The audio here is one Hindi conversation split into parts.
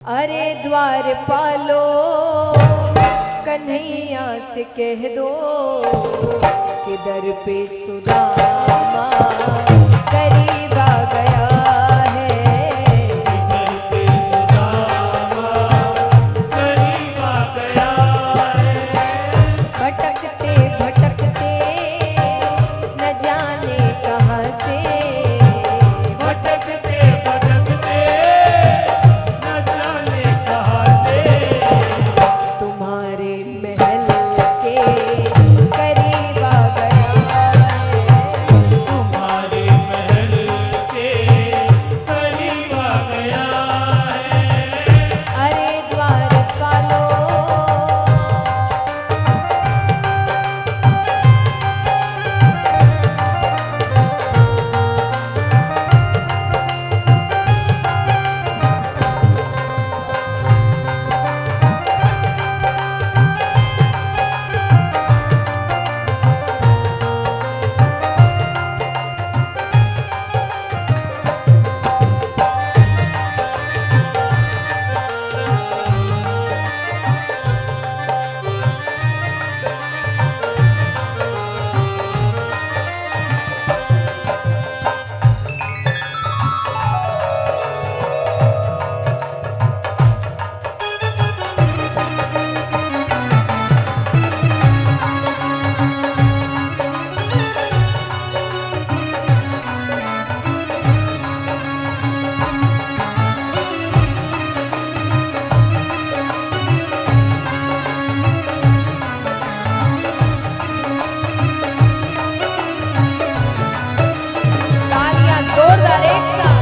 अरे द्वार पालो कन्हैया से कह दो कि दर पे सुदामा करीब आ गया है। दर पे सुदामा करीब आ गया है। भटकते भटकते न जाने कहाँ से, भटकते भटकते न जाने कहाँ से, तुम्हारे महल के करीब आ गया है। तुम्हारे महल के करीब आ गया है। अरे द्वार पालो तालियां जोरदार एक साथ।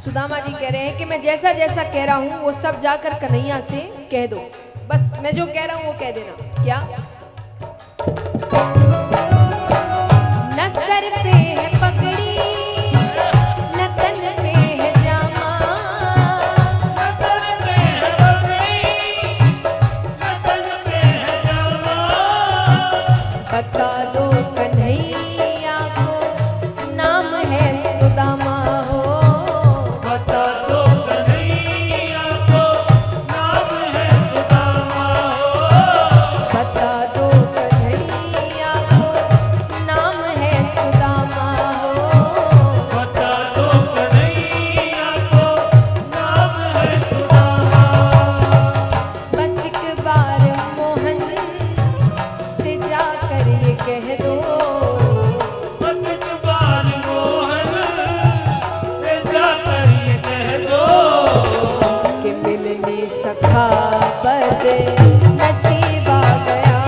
सुदामा जी कह रहे हैं कि मैं जैसा जैसा कह रहा हूं वो सब जाकर कन्हैया से कह दो। बस मैं जो कह रहा हूं वो कह देना। क्या न सर पे है पगड़ी न तन पे है जामा, न सर पे है पगड़ी, न तन पे है जामा। बता दो कन्हैया को नाम है सुदामा हो। बता दो कन्हैया को नाम है सुदामा हो। बता दो कन्हैया को नाम है सुदामा हो। बता दो कन्हैया को नाम है सुदामा। बस एक बार मोहन से जाकर ये कह दो, बस एक बार मोहन से जाकर ये कह दो कि मिलने सखा बद नसीब आ गया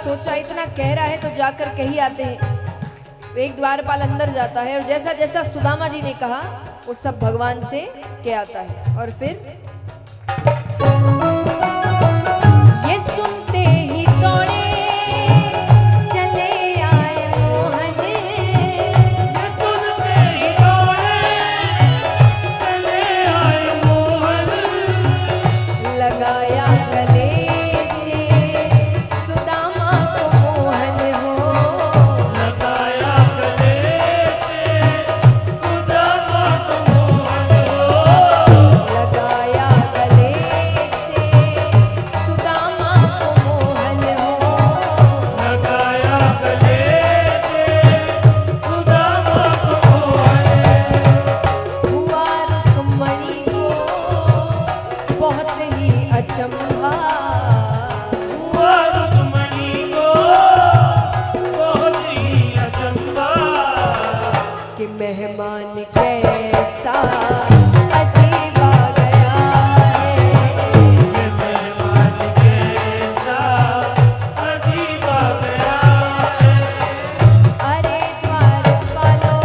सोचा इतना कह रहा है तो जाकर कही आते हैं। वे एक द्वारपाल अंदर जाता है और जैसा जैसा सुदामा जी ने कहा वो सब भगवान से कह आता है। और फिर ये सुनते ही दौड़े चले आए मोहन, ये सुनते ही दौड़े चले आए मोहन, लगाया गले से सुदामा को मोहन हो, लगाया गले से सुदामा को मोहन हो, लगाया गले से सुदामा को मोहन हो, लगाया गले से सुदामा को मोहन। हुआ रुक्मणी को बहुत ही अचंभा, हुआ रुक्मणी को बहुत ही अचंभा, कि मेहमान कैसा अजीब आ गया है, ये मेहमान कैसा अजीब आ गया है। अरे द्वारपालो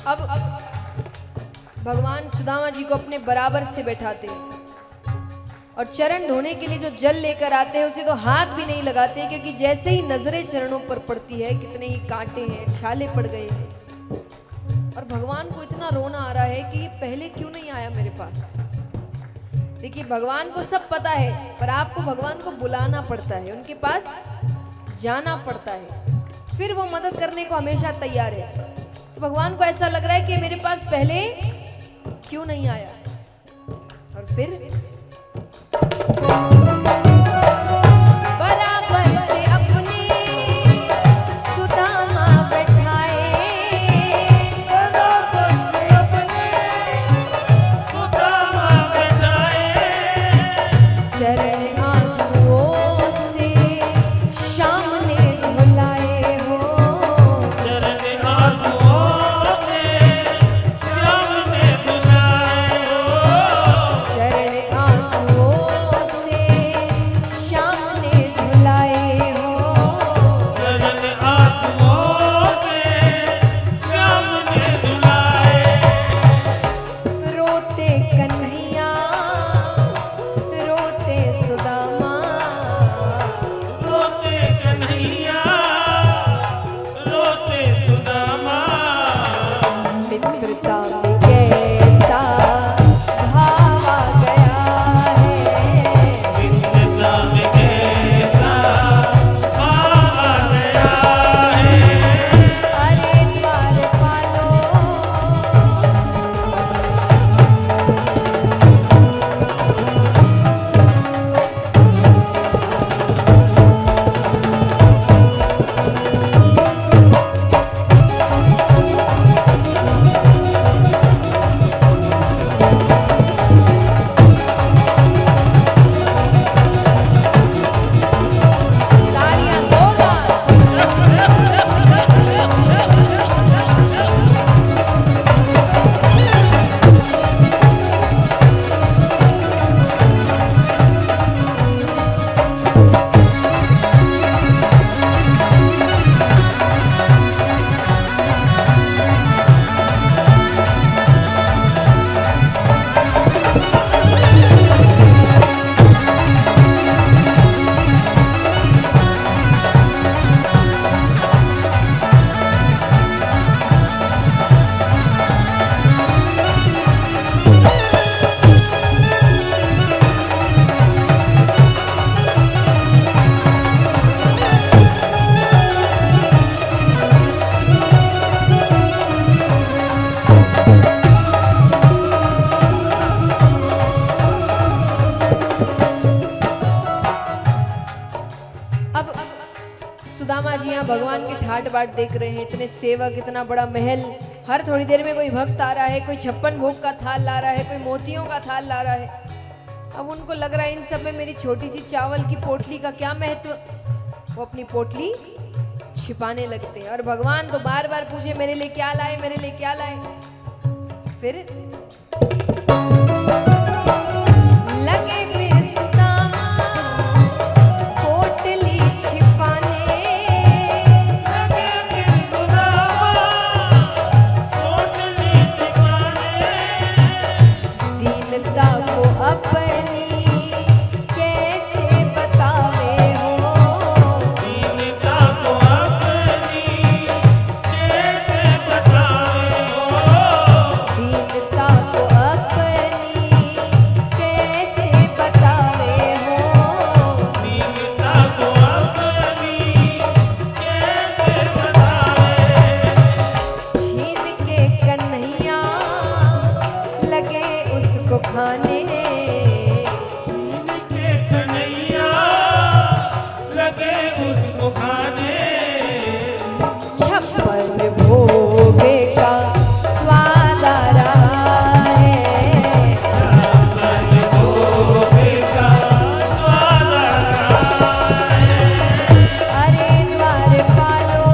अब भगवान सुदामा जी को अपने बराबर से बैठाते हैं और चरण धोने के लिए जो जल लेकर आते हैं उसे तो हाथ भी नहीं लगाते, क्योंकि जैसे ही नजरें चरणों पर पड़ती है कितने ही कांटे हैं, छाले पड़ गए हैं। और भगवान को इतना रोना आ रहा है कि ये पहले क्यों नहीं आया मेरे पास। देखिए भगवान को सब पता है, पर आपको भगवान को बुलाना पड़ता है, उनके पास जाना पड़ता है, फिर वो मदद करने को हमेशा तैयार है। तो भगवान को ऐसा लग रहा है कि मेरे पास पहले क्यों नहीं आया। और फिर बराबर से अपने सुदामा बैठाए, बराबर से अपने सुदामा बैठाए, चरण आंसुओं से शाम ने धुलाए हो, चरण आंसुओं से श्याम ने धुलाए हो, चरण सुदामा जी यहाँ भगवान के ठाट बाट देख रहे हैं, इतने सेवक, इतना बड़ा महल, हर थोड़ी देर में कोई भक्त आ रहा है, कोई 56 भोग का थाल ला रहा है, कोई मोतियों का थाल ला रहा है। अब उनको लग रहा है इन सब में मेरी छोटी सी चावल की पोटली का क्या महत्व। वो अपनी पोटली छिपाने लगते हैं और भगवान तो बार बार पूछे मेरे लिए क्या लाए, मेरे लिए क्या लाए। फिर लगे फिर सुदामा पोटली छिपाने, लगे फिर सुदामा पोटली छिपाने, दीनता को अपनी कैसे बतावे हो, दीनता को अपनी कैसे बतावे हो, दीनता को अपनी कैसे बतावे हो, दीनता को अपनी कैसे बतावे। छीन के कन्हैया लगे उसको खाने, के कन्हैया लगे उसको खाने, 56 भोगे का स्वाद आ रहा है, छप्पन भोगे का स्वाद आ रहा है। अरे द्वारपालो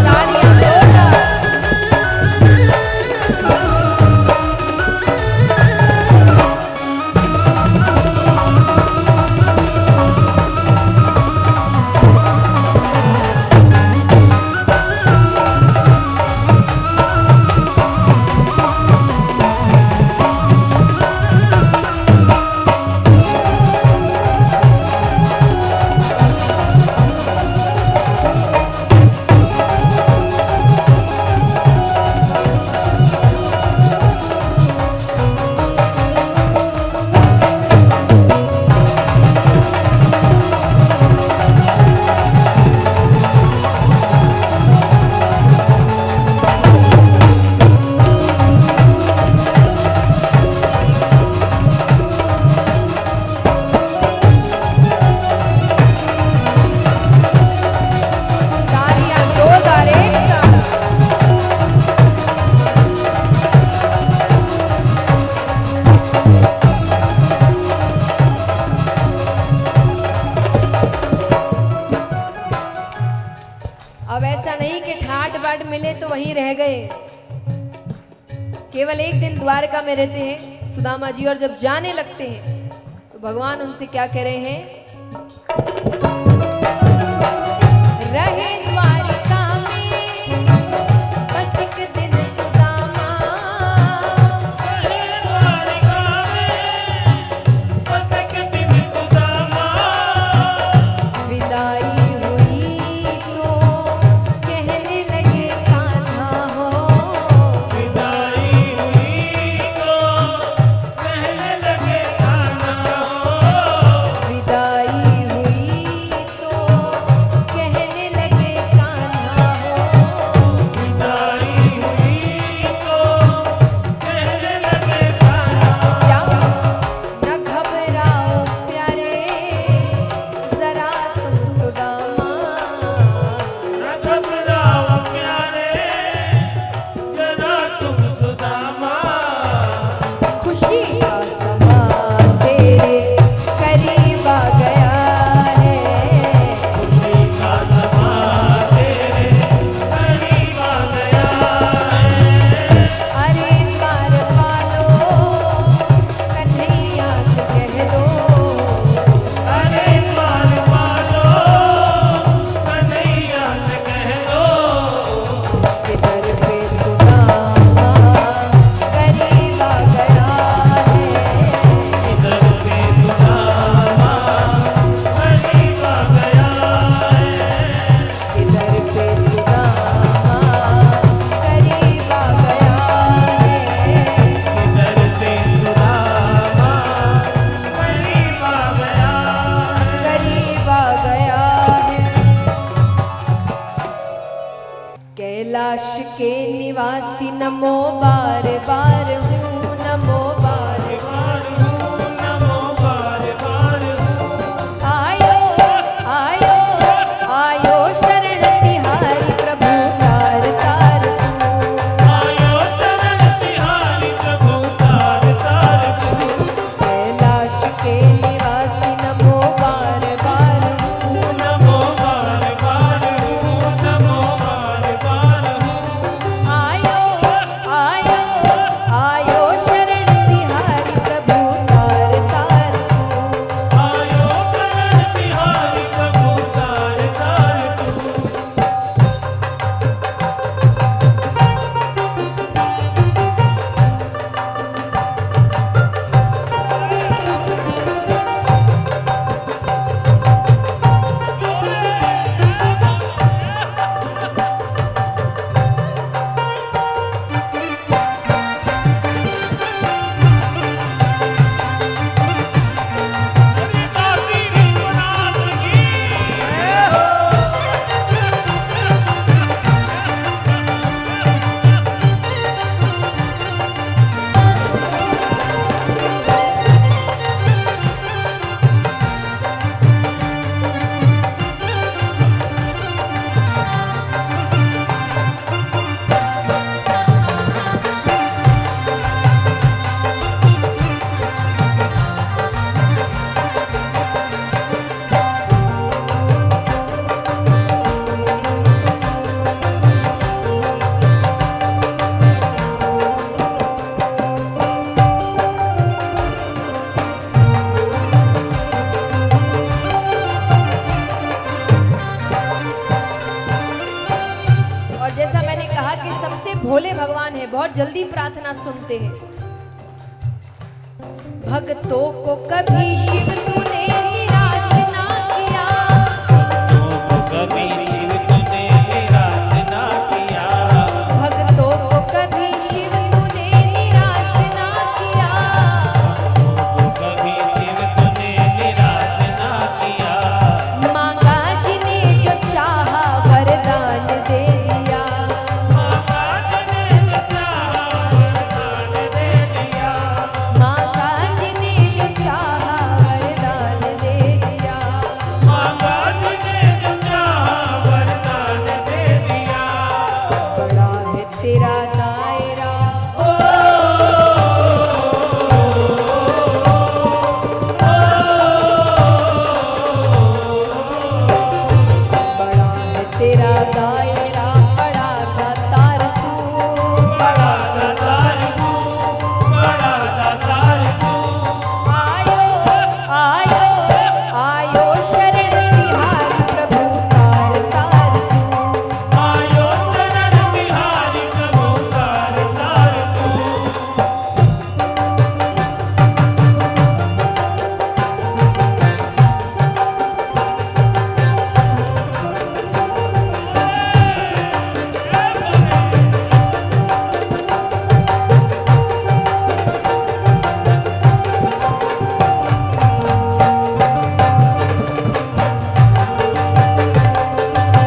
तालियां जोरदार। तालियां जोरदार एक साथ। अब ऐसा नहीं कि ठाट बाट मिले तो वहीं रह गए। केवल एक दिन द्वारका में रहते हैं सुदामा जी और जब जाने लगते हैं तो भगवान उनसे क्या कह रहे हैं, रहे द्वारिका में बस एक दिन सुदामा, रहे द्वारिका में बस एक दिन सुदामा, विदाई हुई तो कहने लगे कान्हा हो, विदाई हुई तो कहने लगे कान्हा हो, विदाई हुई के निवासी नमो बार बार हूँ, नमो बार बार हूँ, नमो बार बार हूँ। आयो आयो आयो शरण तिहारी प्रभु तार तार तू। आयो चरण तिहारी प्रभु तार तार तू। कैलाश के निवासी नमो बार बार हूँ, नमो बार बार हूँ, नमो बार बार हूँ। आयो आयो आयो शरण तिहारी प्रभु तार तार तू। आयो चरण तिहारी प्रभु तार तार तू। काशी विश्वनाथ की जय हो। और जैसा मैंने कहा कि सबसे भोले भगवान है, बहुत जल्दी प्रार्थना सुनते हैं। भक्तों को कभी शिव तूने निराश ना किया, भक्तों को कभी शिव तूने निराश ना किया। भक्तों को कभी शिव तूने निराश ना किया। भक्तों को कभी शिव तूने निराश ना किया। मांगा जिन्हें जो चाहा वरदान दे दिया, मांगा जिन्हें जो चाहा वरदान दे दिया। मांगा जिन्हें जो चाहा वरदान दे दिया। मांगा जिन्हें जो चाहा वरदान दे दिया। बड़ा है तेरा दायरा, बड़ा है तेरा दायरा, बड़ा दातार तू, बड़ा दातार तू, बड़ा दातार तू। आयो आयो आयो शरण तिहारी प्रभु तार तार तू। आयो शरण तिहारी प्रभु तार तार तू।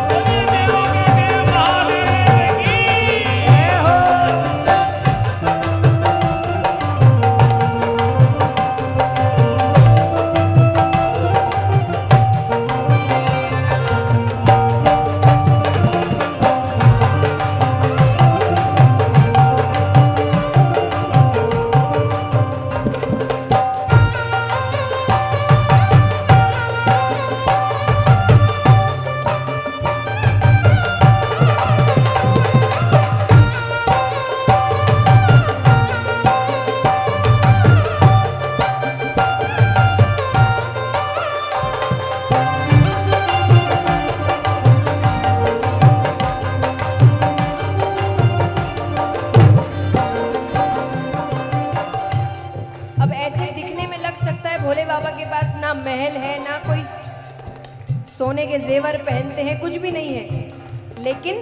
बोलिए देवों के देव महादेव की जय हो। अब ऐसे दिखने में लग सकता है भोले बाबा के पास ना महल है, ना कोई सोने के जेवर पहनते हैं, कुछ भी नहीं है। लेकिन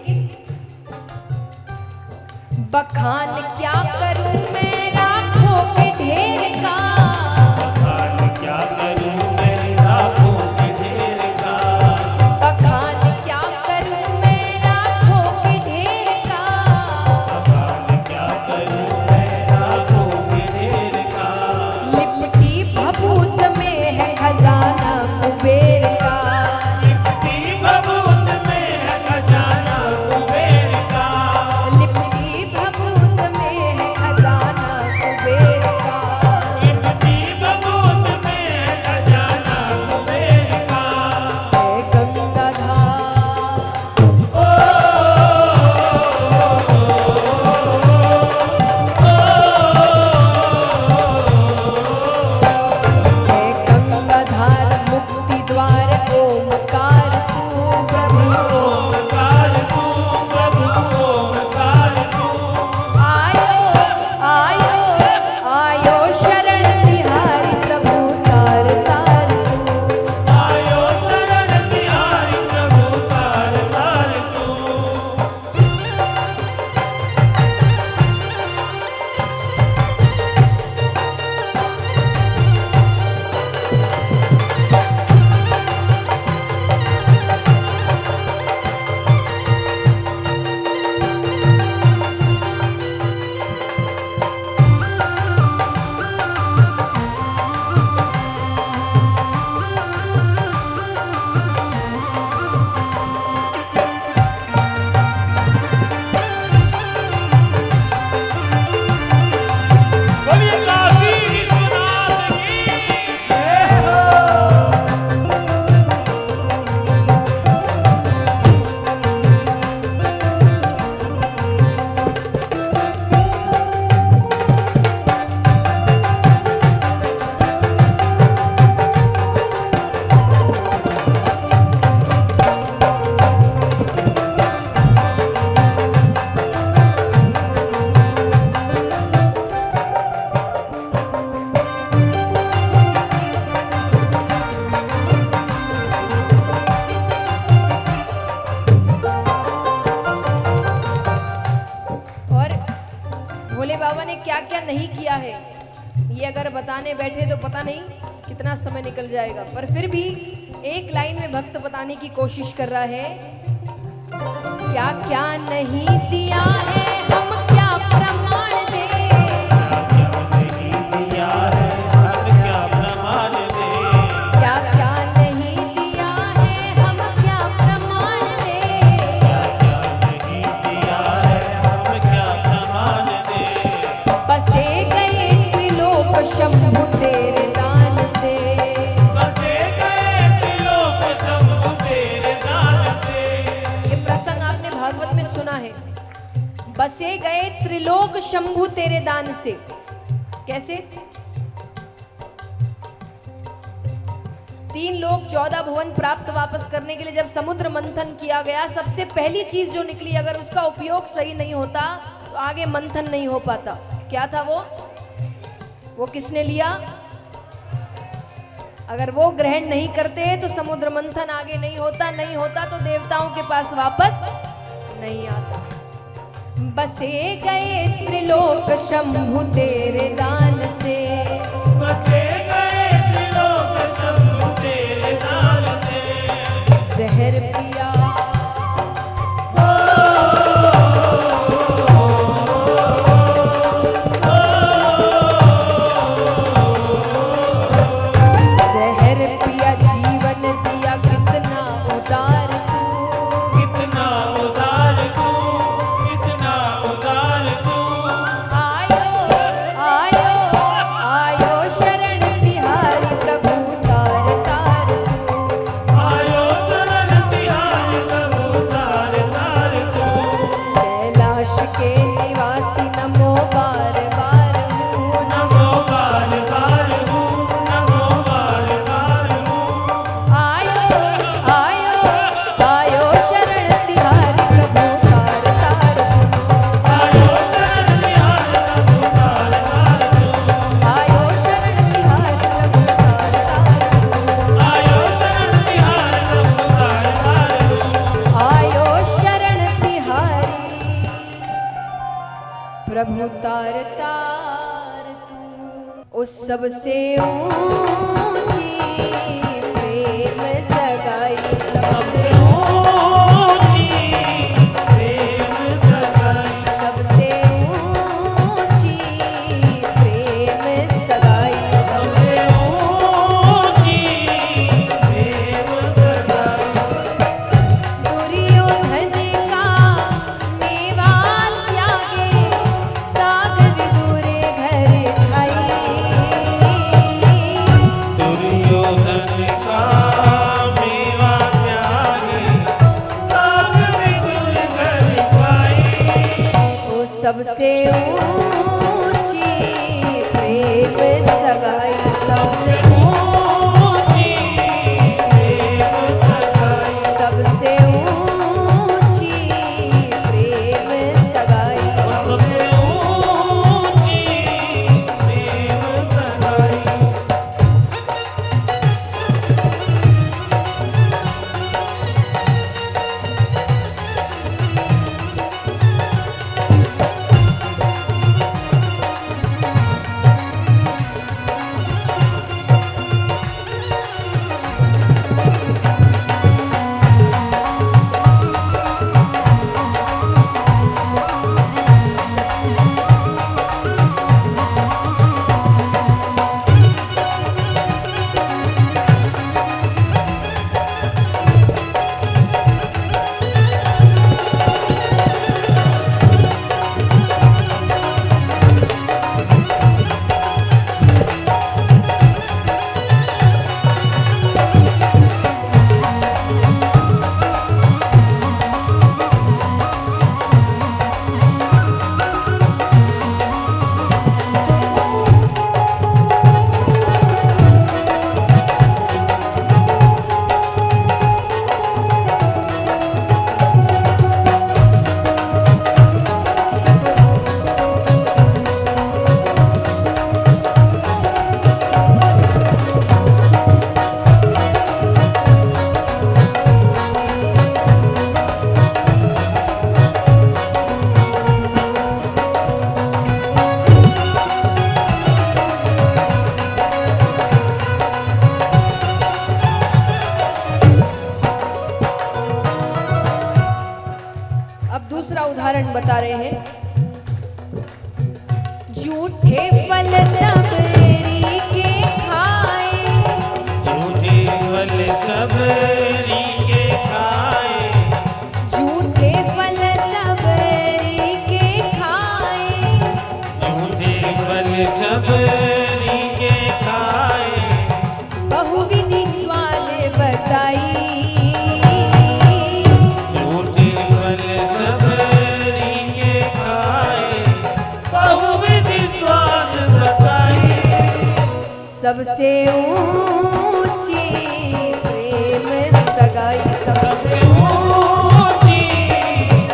बखान क्या करूं मैं राखों के ढेर का, बखान क्या करूं मैं राखों के ढेर का। बखान क्या करूं मैं राखों के ढेर का। भोले बाबा ने क्या क्या नहीं किया है, ये अगर बताने बैठे तो पता नहीं कितना समय निकल जाएगा, पर फिर भी एक लाइन में भक्त बताने की कोशिश कर रहा है। क्या क्या नहीं दिया है, हम क्या प्रमाण दे। नहीं दिया है, हम क्या प्रमाण दे। क्या क्या नहीं दिया है, हम क्या प्रमाण दे। नहीं दिया है, हम क्या प्रमाण दे। बसे गए त्रिलोक शंभु तेरे दान से। बसे गए त्रिलोक शंभु तेरे दान से। ये प्रसंग आपने भागवत में सुना है। बसे गए त्रिलोक शंभु तेरे दान से। कैसे? 3 लोक 14 भुवन प्राप्त वापस करने के लिए जब समुद्र मंथन किया गया, सबसे पहली चीज जो निकली, अगर उसका उपयोग सही नहीं होता तो आगे मंथन नहीं हो पाता। क्या था वो किसने लिया? अगर वो ग्रहण नहीं करते तो समुद्र मंथन आगे नहीं होता तो देवताओं के पास वापस नहीं आता। बसे गए त्रिलोक शंभु तेरे दान से। बसे गए त्रिलोक शंभु तेरे दान से। जहर पिया जहर पिया जीवन दिया, कितना उदार तू। कितना उदार तू, कितना उदार तू। आयो आयो आयो शरण तिहारी प्रभु तार तार तू। आयो शरण तिहारी प्रभु तार तार तू। कैलाश के निवासी नमो बार बार हूँ। नमो बार बार हूँ, नमो बार बार हूँ। आयो आयो आयो शरण तिहारी प्रभु तार तार तू। आयो शरण तिहारी प्रभु तार तार तू। आयो शरण तिहारी प्रभु तार तार तू। आयो शरण तिहारी प्रभु तार तार तू। आयो शरण तिहारी प्रभु तार तार तू। उस सबसे ऊंची प्रेम सगाई, सबसे ऊंची प्रेम सगाई। सबसे ऊंची प्रेम सगाई, सबसे ऊंची प्रेम सगाई। दुर्योधन का मेवा त्यागे, सागर विदुरे घर खाई। दुर्योधन का मेवा त्यागे, सागर विदुर घर खाई। ओ सबसे ऊंची प्रेम सगाई, सबसे ऊंची प्रेम सगाई। सबसे ऊंची प्रेम सगाई। सबसे ऊंची प्रेम सगाई। झूठे फल सबरी के खाए, झूठे फल सबरी के खाए, झूठे फल सबरी के खाए, झूठे फल सबरी के खाए, बहुविधि स्वाद बताई, झूठे फल सबरी के खाए, बहुविधि स्वाद बताई। सबसे ऊंची प्रेम सगाई, सबसे ऊंची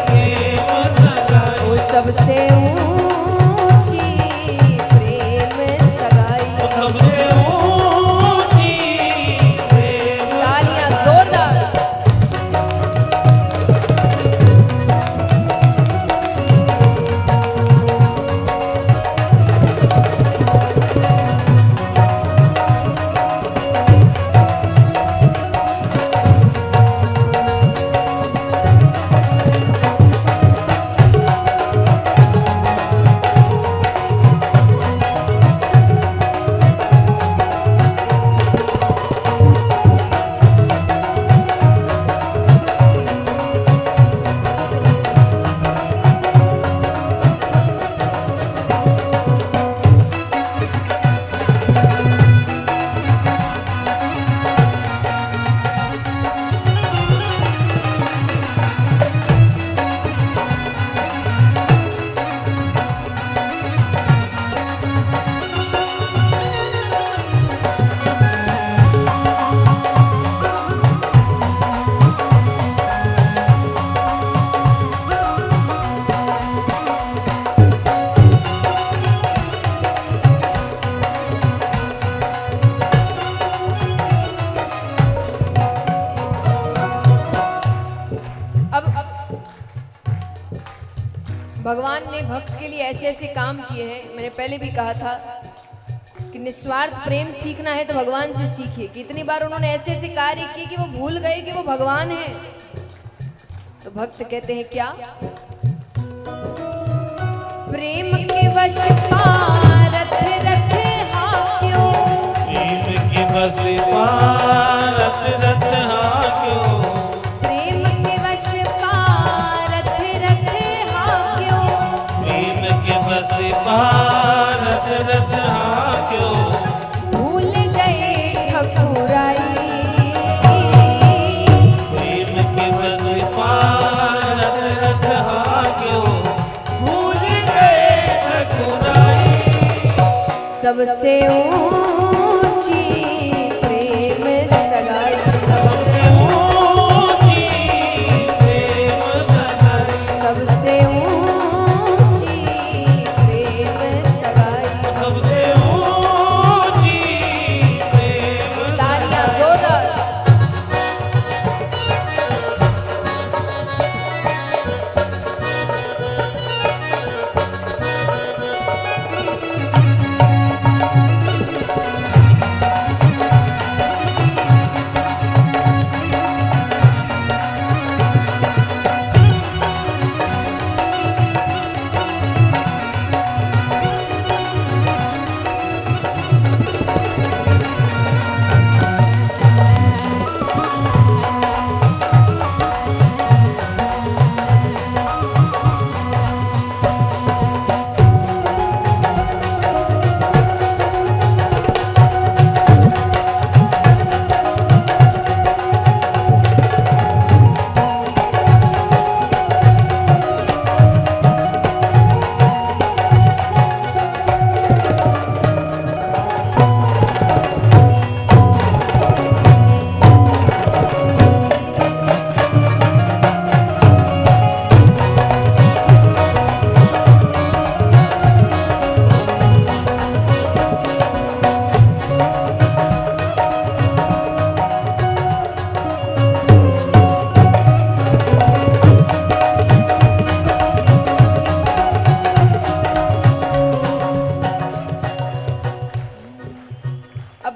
प्रेम सगाई, वो सबसे ऊंची प्रेम सगाई। सबसे ऊंची प्रेम तालियां जोरदार। भगवान ने भक्त के लिए ऐसे ऐसे काम किए हैं। मैंने पहले भी कहा था कि निस्वार्थ प्रेम सीखना है तो भगवान से सीखिए। कितनी बार उन्होंने ऐसे ऐसे कार्य किए कि वो भूल गए कि वो भगवान हैं। तो भक्त कहते हैं क्या, प्रेम के वश पारथ रथ हाक्यो, प्रेम के बस पारत रथ हाक्यो, प्रेम के वश पारथ रथ हाक्यो, प्रेम के बस पारत रथ हाक्यो, भूल गए ठकुराई, प्रेम के बस पारत रथ हाक्यो, भूल गए ठकुराई। सबसे ऊंची प्रेम सगाई, सबसे ऊंची प्रेम सगाई, सबसे ऊंची प्रेम सगाई। सबसे ऊंची प्रेम तालियां जोरदार।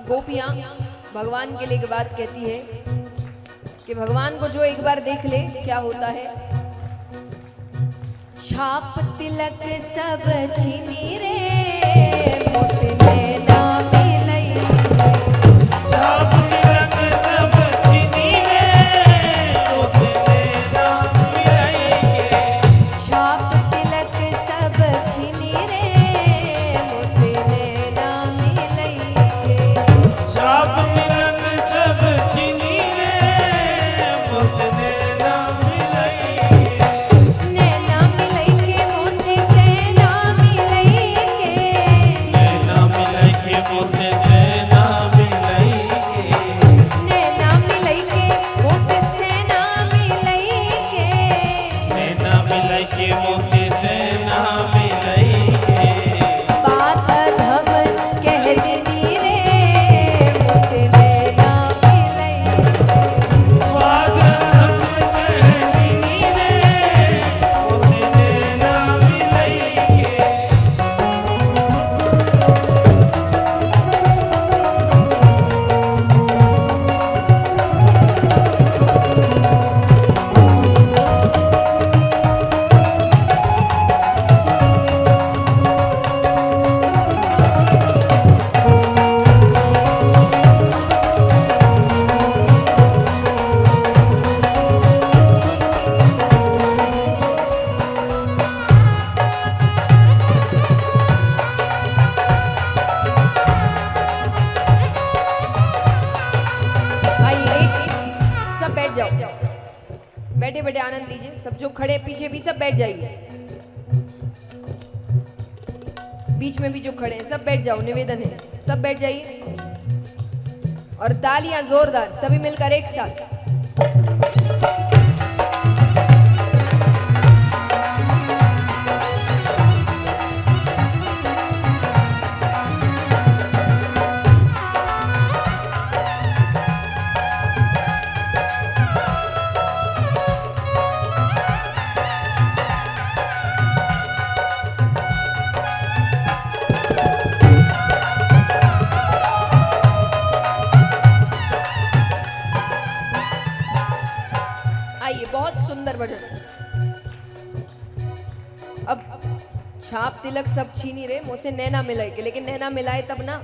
गोपियां भगवान के लिए एक बात कहती है कि भगवान को जो एक बार देख ले क्या होता है। छाप तिलक सब छीनी रे, नैना मिलई छाप तिलक सब छिनी रे मोसे नैना मिलाइए छाप तिलक सब छिनी रे मोसे नैना मिलई छाप तिलक सब छिनी रे मोसे नैना मिलाइए नैना मिलई के मोसे सेना मिलई के नैना मिलाई के मोसे सेना मिलाइए नैना मिलई के मोसे सेना मिलई के नैना मिलाई के मोसे सेना मिलाइए बात अधम कह देनी रे मोसे नैना मिलई बात हम कहनी रे मोसे नैना मिलाइए आइए सब बैठ जाओ बैठे बैठे आनंद लीजिए सब जो खड़े पीछे भी सब बैठ जाइए बीच में भी जो खड़े हैं सब बैठ जाओ निवेदन है सब बैठ जाइए और तालियां जोरदार सभी मिलकर एक साथ आइए बहुत सुंदर भजन अब छाप तिलक सब छीनी रे मुझसे नैना मिलाए के लेकिन नैना मिलाए तब ना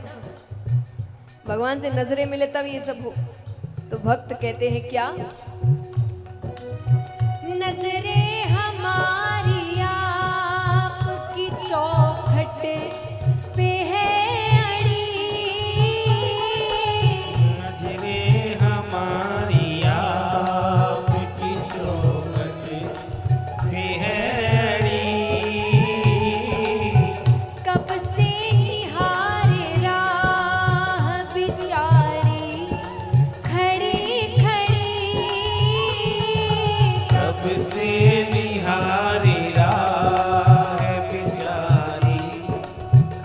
भगवान से नजरें मिले तब ये सब हो तो भक्त कहते हैं क्या नजरें हमारी आपकी चौखट पे है नजरे हमारी आपकी चौखट पे है अड़ी कब से निहारे राह बिचारी खड़ी खड़ी कब से निहारी राह बिचारी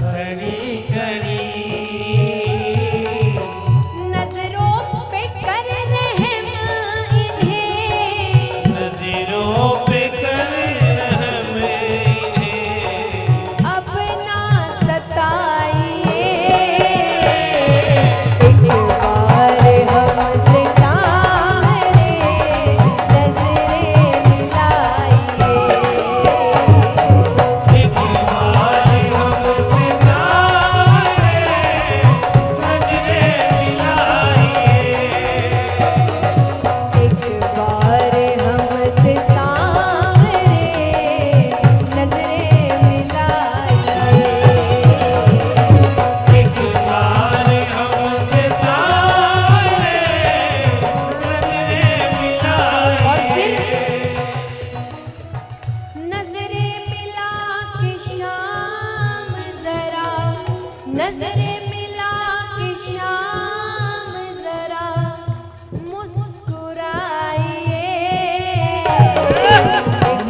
खड़ी खड़ी नजरों पे कर रहम इन्हें नजरों पे कर रहम इन्हें अपना सताइए एक बार हमसे सामने नजरें मिलाइए एक बार हमसे सामने नजरें मिलाइए एक बार हमसे सामने नजरें मिलाइए एक बार हमसे सामने नजरें और फिर मिलाइए नजरें मिला के शाम जरा नजरें मिला के शाम जरा मुस्कुराइए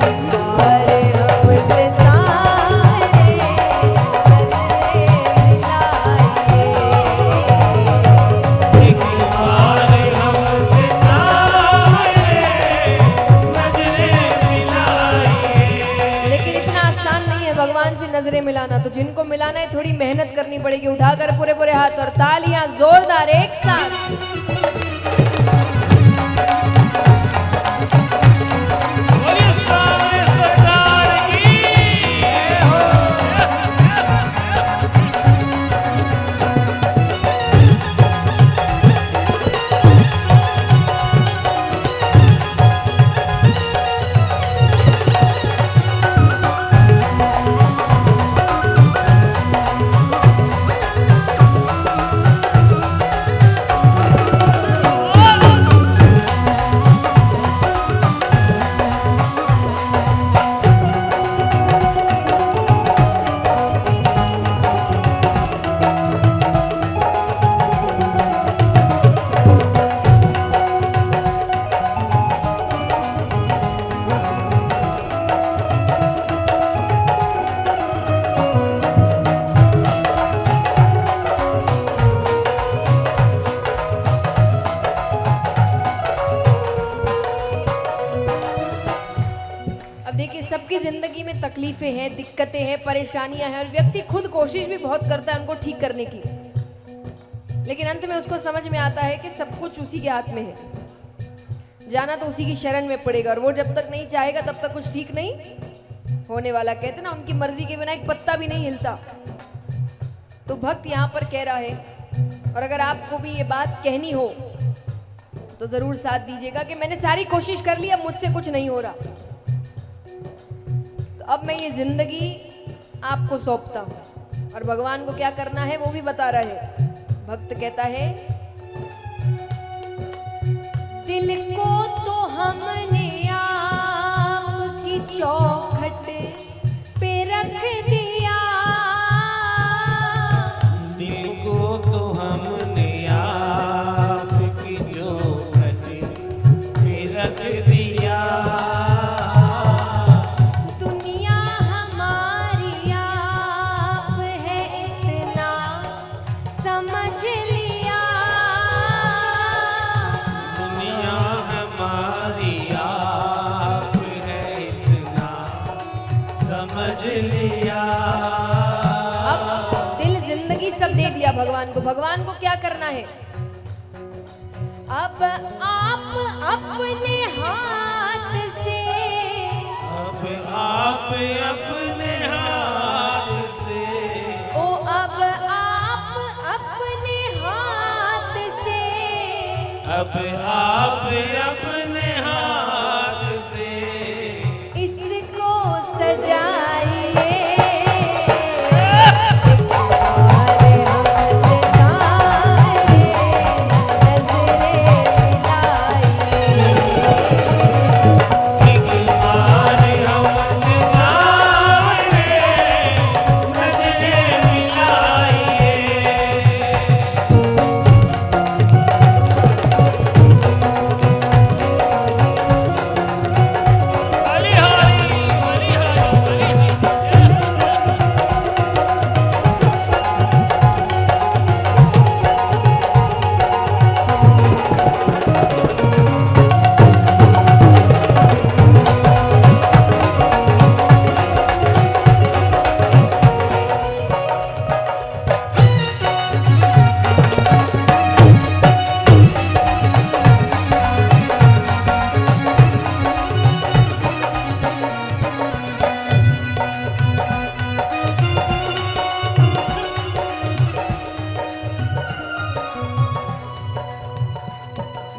एक बार हमसे सामने नजरें मिलाइए एक बार हमसे सामने नजरें मिलाइए लेकिन इतना आसान नहीं है भगवान से नजरें मिलाना तो जिनको मिलाना है थोड़ी मेहनत करनी पड़ेगी उठाकर पूरे पूरे हाथ और तालियां जोरदार एक साथ बोलिए सामने सरकार की जिंदगी में तकलीफें हैं, दिक्कतें हैं, परेशानियां हैं और व्यक्ति खुद कोशिश भी बहुत करता है उनको ठीक करने की, लेकिन अंत में उसको समझ में आता है कि सब कुछ उसी के हाथ में है, जाना तो उसी की शरण में पड़ेगा और वो जब तक नहीं चाहेगा तब तक कुछ ठीक नहीं होने वाला। कहते ना, उनकी मर्जी के बिना एक पत्ता भी नहीं हिलता। तो भक्त यहाँ पर कह रहा है, और अगर आपको भी ये बात कहनी हो तो जरूर साथ दीजिएगा कि मैंने सारी कोशिश कर ली, अब मुझसे कुछ नहीं हो रहा, तो अब मैं ये जिंदगी आपको सौंपता हूं और भगवान को क्या करना है वो भी बता रहा है। भक्त कहता है, दिल को तो हमने आपकी चौखट पे रख दिया, दिल को तो हमने आपकी चौखट पे रख दिया, दुनिया हमारी आप है इतना समझ लिया, दुनिया हमारी आप है इतना समझ लिया। अब दिल जिंदगी सब दे दिया भगवान को। भगवान को क्या करना है? अब आप अपने हाथ से, अब आप अपने हाथ से, ओ अब आप अपने हाथ से, अब आप अपने हाथ से इसको सजाइए, एक बार हमसे सारे नजरें मिलाइए। बलिहारी बलिहारी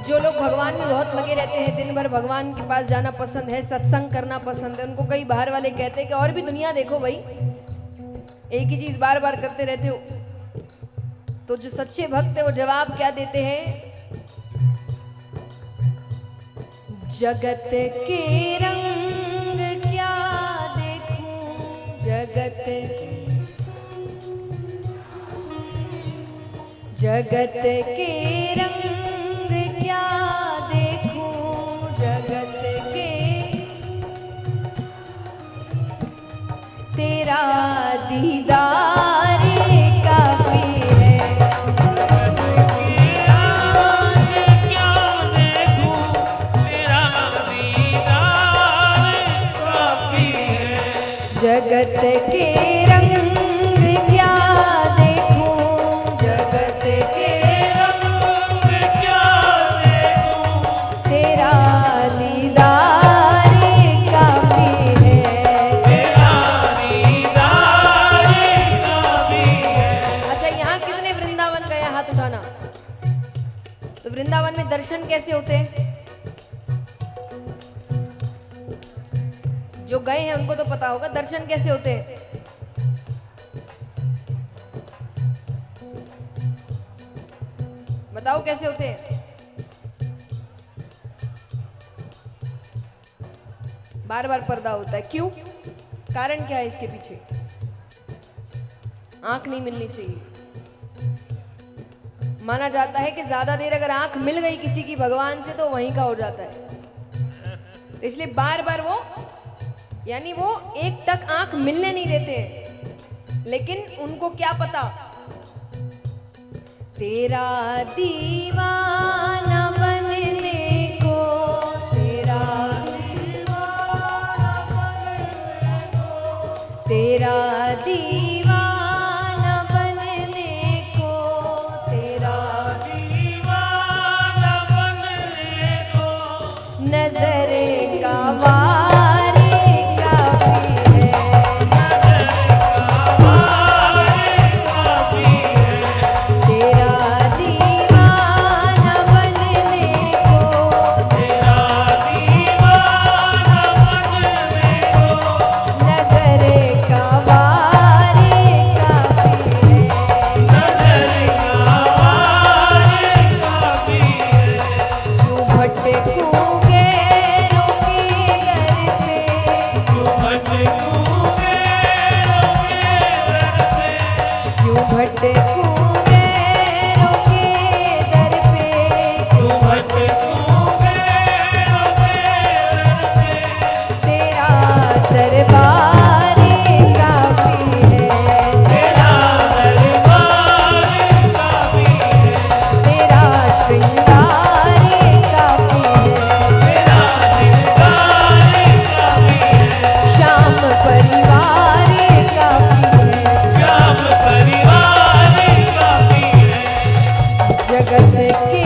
जो लोग भगवान में बहुत लगे रहते हैं, दिन भर भगवान के पास जाना पसंद है, सत्संग करना पसंद है, उनको कई बाहर वाले कहते हैं कि और भी दुनिया देखो भाई, एक ही चीज बार बार करते रहते हो। तो जो सच्चे भक्त है वो जवाब क्या देते हैं? जगत के रंग क्या देखूं, जगत के रंग क्या देखूं, जगत के तेरा दीदार काफी है, क्या देखूं तेरा दीदार काफी है। जगत के रंग क्या देखूं, जगत के क्या देखूं तेरा दीदार काफी है। तेरा दीदार काफी है। अच्छा, यहाँ कितने वृंदावन गए? हाथ उठाना। तो वृंदावन में दर्शन कैसे होते हैं? जो गए हैं उनको तो पता होगा दर्शन कैसे होते हैं। बताओ कैसे होते हैं? बार बार पर्दा होता है, क्यों? कारण क्या है इसके पीछे? आंख नहीं मिलनी चाहिए। माना जाता है कि ज्यादा देर अगर आंख मिल गई किसी की भगवान से तो वहीं का हो जाता है। तो इसलिए बार बार वो, यानी वो एक टक आंख मिलने नहीं देते हैं। लेकिन उनको क्या पता, तेरा दीवाना बनने को, तेरा तेरा दीवाना बनने को, तेरा दीवाना बनने को नजर का वारे काफी है, काफी है। तेरा दीवाना बनने को, तेरा दीवाना बनने को नजर का वारे काफी है, नजर का वारे काफी है। क्यों भटकूंगे रोके घर पे, क्यों भटकूंगे रोके दर पे, क्यों भटकूंगे रोके दर पे, क्यों भटकूंगे रोके दर पे। तेरा दरबार काफी है, तेरा दरबार काफी है, तेरा श्रृंगार काफी है, तेरा श्रृंगार काफी है। श्याम परिवार काफी है, श्याम परिवार काफी है। जगत के